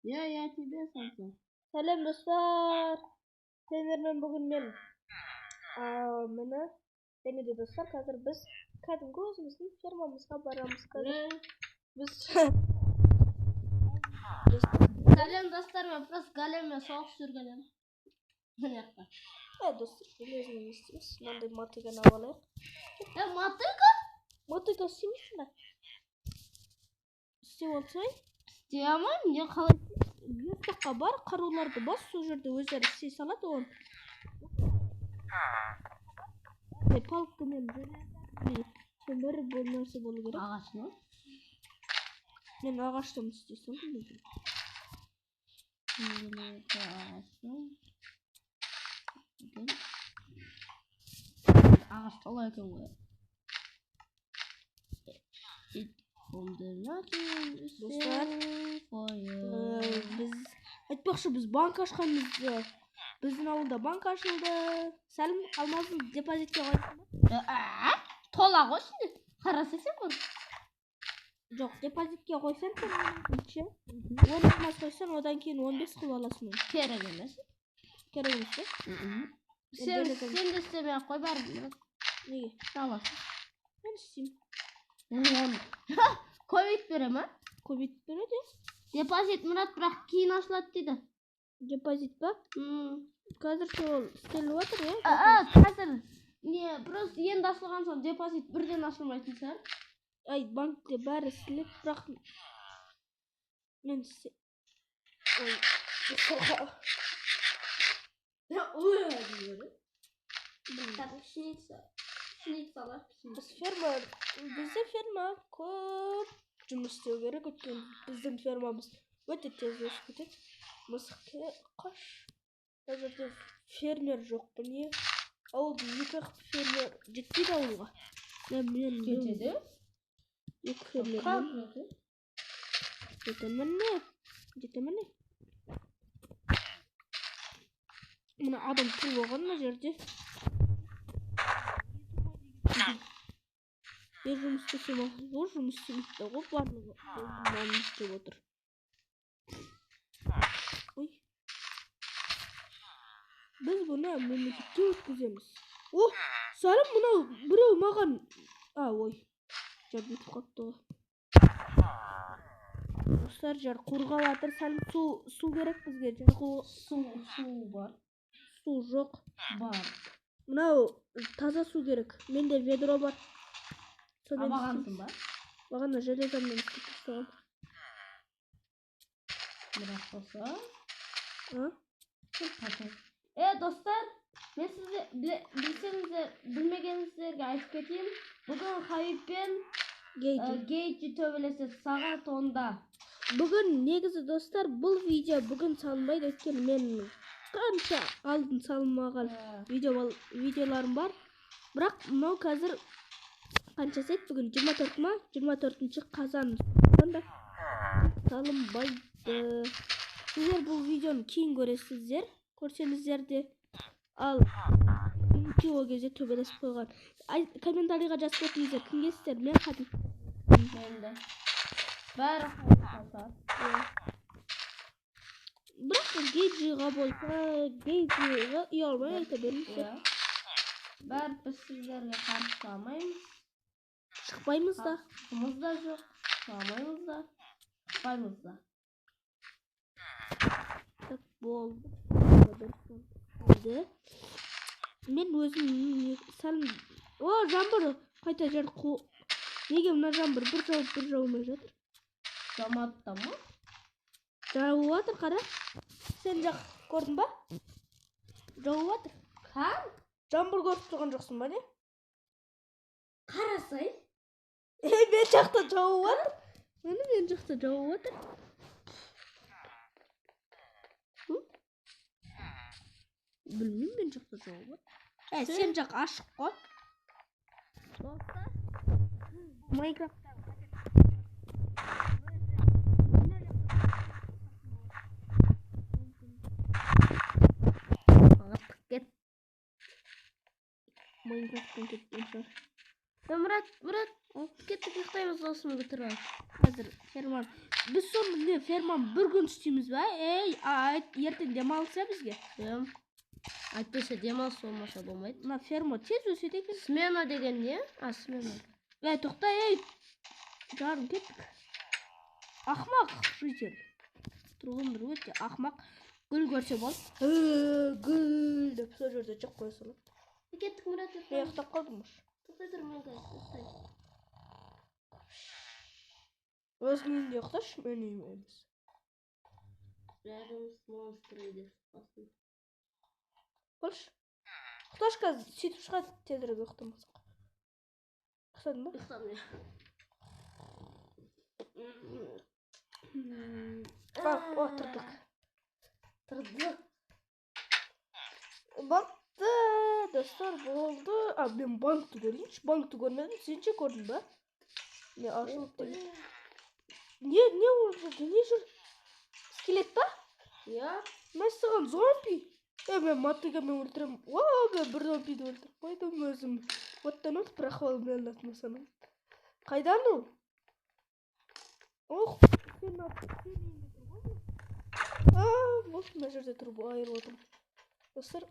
Я тебе салсам. Сәлем достар. Сендермен бүгін мен және де достар, қазір біз кәдімгі өзіміздің фермамызға барамыз. Біз Сәлем достар, мен просто големмен соғыс жүргенмін. Мына жақта. Достар, білесің не істейміз? Мынандай мотыганы алып алайық. Мотыга? Мотыга істемейсің бе? Істеп алсай? Істей алмаймын, не қалай? Ертаққа бар, қаруларды бас, сол жерде өздері істей салады оны. Палкамен сен бір нәрсе болу керек. Ағаш ма? Мен ағаштан істей салдым. Ағаш қалай екен ғой? Достар, біз айтпақшы, біз банк ашқанбыз. Біздің ауылда банк ашылды. Сәлім, алмазын депозитке қойдың ба? Тола ғой şimdi. Қараса сен бұны. Жоқ, депозитке қойсаң сен 10 алмаз қойсаң, одан кейін 15 қылып аласың. Керек емес. Керек емес пе? Сен де істемей ақ қой, бәрі. Неге? Аласың. Мен істеймін. Көбейт бере ма? Көбейт береді. Депозит Мұрат, бірақ кейін ашылады дейді. Депозит ба? Қазір сол істеліп отыр, Қазір не, просто енді ашылған соң депозит бірден ашылмайтын шығар. Ай, банкте бәрі істеліп, бірақ мен бізде ферма көп жұмыс істеу керек, өйткені біздің фермамыз өте тез өсіп кетеді. Мысыққа қаш. Бұл жерде фермер жоқ, не? Ауылда екі фермер жетпейді ауылға. Кетеді? Екі фермер. Жетемін не? Мына адам тұр болған ма жерде? Жұмыс істесем ол жұмыс істемейді ғой, барлығы маңыз істеп отыр. Біз бұны мемлекетке өткіземіз. Сәлім, мынау біреу маған... Жар бетіп қапты ғой. Достар, жар қорғап атыр. Сәлім, су керек бізге. Су бар. Су жоқ. Бар. Мынау таза су керек. Менде ведро бар. Бағансың ба? Бағана железаммен істеп тастаған. Бірақ болса? Қатын. Достар, мен сізді білмегенсіздерге айтып кетейін. Бүгін Хабиб пен Гейджи төбелеседі сағат 10-да. Бүгін негізі достар, бұл видео бүгін салынбайды, өйткені мен қанша алдын салынмаған видеоларым бар. Бірақ мынау қазір қанша сет бүгін 24 ма? 24-ші қазан салынбайды. Сіздер бұл видеоны кейін көрсеңіздер де, ал ол кезде төбелесіп қойған. Комментарийға жазып өтіңіздер, кімгесіздер? Мен Хабиб. Менде. Бәрі қалса. Бірақ Гейджиға болса, Гейджиға ұялмай айта беріңіздер. Бәрі біз сіздерге қарсы салмаймыз. Шықпаймыз да. Шықпаймыз да жоқ. Салмаймыз да. Шықпаймыз да. Так болды. Мен өзім сәлім... Жаңбыр қайта жер қол... Неге мына жаңбыр бір жауып бір жаумай жатыр? Жаматта ма? Жауып жатыр, қара. Сен жақ көрдің ба? Жауып жатыр. Қан? Жаңбыр көріп тұрған жоқсың ба, не? Қарасай? Мен жақта жауып жатыр. Мен жақта жауып жатыр. Білмеймін, мен жақта жауып жатыр. Сен жақ ашық қой. Майнкрафтта Майнкрафттан кеткен шығар. Мұрат, кеттік ұйықтаймыз, осыны бітіріп алып. қазір ферманы біз соны не ферманы бір күн істейміз ба? Ертең демалса бізге? Айтпаса демалыс болмаса болмайды. Мына ферма тез өседі екен. Смена деген не? Смена. Тоқта, жарым кеттік. Ақмақ житель. Тұрғындар өте ақмақ. Гүл көрсе болды. Гүл деп сол жерде жоқ қоя салады. Кеттік Мұрат. Ұйықтап қалдым. Тоқтай тұр, мен тоқтай. Өзің үйінде ұйықташы, мен үйіме емес. Бәріміз монстр үйде. Қош. Ұйықташы қазір, сөйтіп шығады тезірек ұйықтамасақ. Ұйықтадың ба? Ұйықтадым, Тұрдық. Банкты, достар болды. Мен банкты көрейінші. Банкты көрмедім, сен ше көрдің ба? Не ашылып деген. Не орында? Не жүр? Скелет ба? Я? Мен саған зомби. Мен мотыгамен өлтірем. Мен бір зомбиді өлтіріп қойдым өзім. Оттан өтіп бір ахуалыммен алатын саным. Қайдан ол? Ох, сен үйінде тұрған. Болды, мына жерде тұрып айырып отырмын. Достар,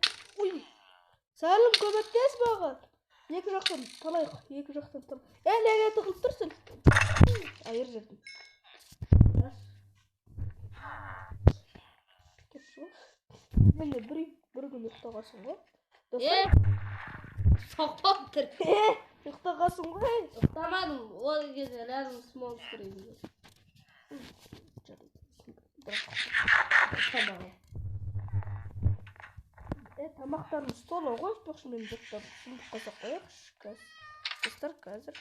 сәлім көмектес маған. Екі жақтан талайық, екі жақтан талайық. Неге тығылып тұрсың? Айыр жерден. Менде бір күн ұйықтағасың ғой. Соқпап тұр. Ұйықтағасың ғой. Ұйықтамадым, ол кезде ләзім монстр үйде. Тамақтарымыз толы ғой, тоқшы мен жаттап сұмдық қасақ қояқшы. Достар қазір.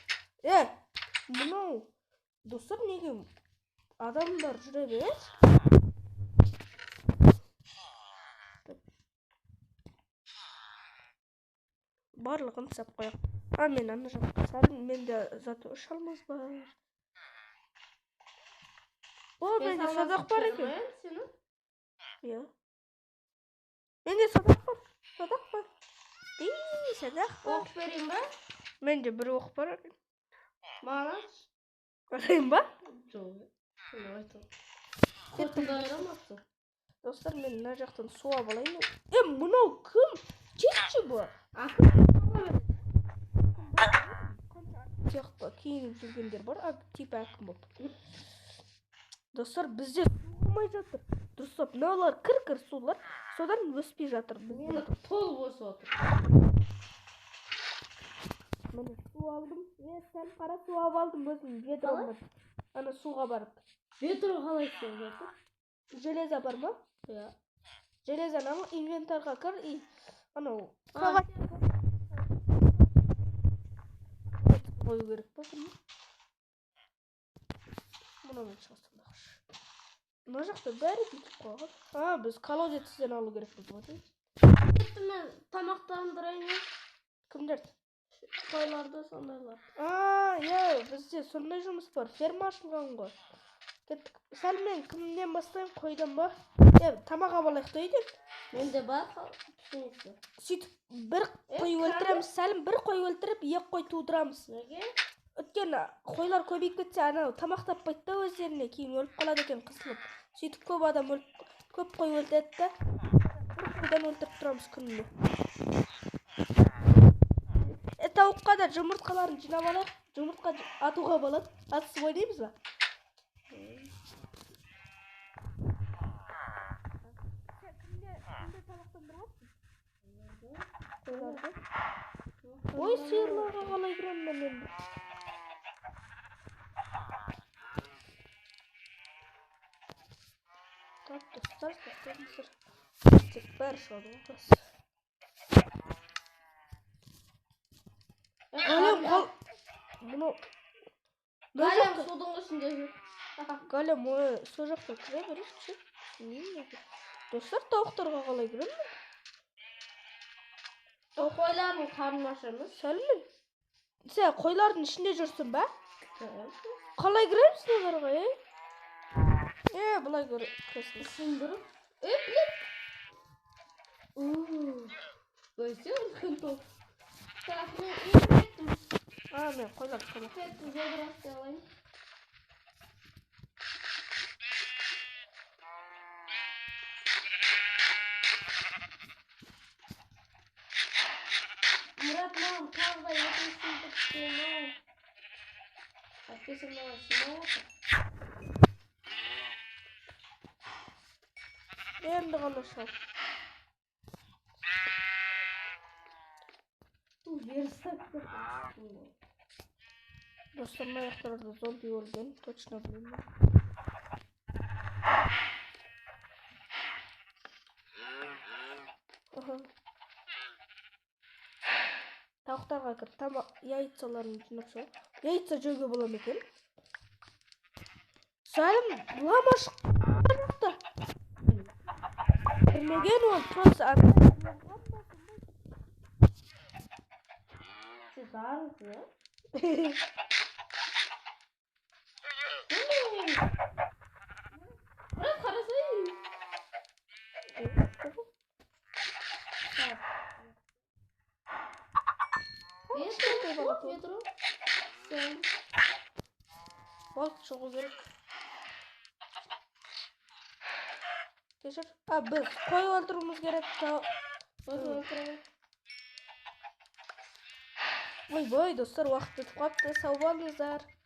Мұнау достар неге адамдар жүре береді? Барлығын сап қояқ. Мен ана жаққа сәлім, менде заты үш алмаз бар. Менде садақ бар екен. Иә. Менде садақ бар. Садақ бар. Садақ бар. Оқ берейін ба? Менде бір оқ бар екен. Маған? Барайын ба? Жоқ. Қотынды айырамасын. Достар, мен мына жақтан суа балайын. Мұнау кім? Кетші бұ? Тияқпа киініп жүргендер бар, типа әкім болып. Достар, бізде суғымай жатыр. Дұрыстап, мынаулар кір сулар, содан өспей жатыр. Мені толып өсіп отыр. Міне су алдым. Сәл қара су алдым өзім ведроммен. Ана суға барып. Ведро қалай істеп жатыр? Железа бар ма? Иә. Железаны ал, инвентарға кір и анау қою керек па? Мұнамен шығасың дақшы. Мына жақта бәрі бүйтіп қойған. Біз колодецтен алу керекпіз ғой. Мен тамақтандырайын. Кімдерді? Қойларды сондайлар. Бізде сондай жұмыс бар. Ферма ашылған ғой. Сәл мен кімнен бастайын, қойдан ба? Тамақ алайық дейден. Менде бар түсінесі. Сөйтіп бір қой өлтіреміз, сәлім бір қой өлтіріп, екі қой тудырамыз. Неге? Өткен қойлар көбейіп кетсе, анау тамақ таппайды да өздеріне, кейін өліп қалады екен қысылып. Сөйтіп көп адам көп қой өлтіреді да, бір қойдан өлтіріп тұрамыз күніне. Тауыққа да жұмыртқаларын жинап алайық, жұмыртқа атуға болады. Атысып ойнаймыз ба? Ой, сиырларға қалай кіремін мен енді. Достар. Тек бәрі шығады ғой. Галем судың ішінде жүр. Галем со жақта кіре берейікші. Достар, тауықтарға қалай кіремін? Қойлардың қарны ашамыз. Сәлмен. Сен қойлардың ішінде жүрсің ба? Қалай кіреміз оларға, бұлай көресің. Сындырып. Блин. Көзде үлкен топ. Так, мен кеттім. Мен қойларды қойлап. Кеттім, жебірасты алайын. Kesinlikle sınavı. Endi gana şal. Dostlarım ayaklarında zombi olgan. Точно bilmiyorum. Aha. Tavuklarga kirip tam яйцаларын жинап шығып. Яйца жеуге бола ма екен? Salim lama шықты. Bilmеген ол просто Siz bağırınız ya. Bırak karasayı. Ветру. Sen. Bak çok güzel. Geçer. Ha biz koyu öldürmemiz gerek. Voy voy dostlar vaqt o'tib qolibdi. Sog' bo'linglar.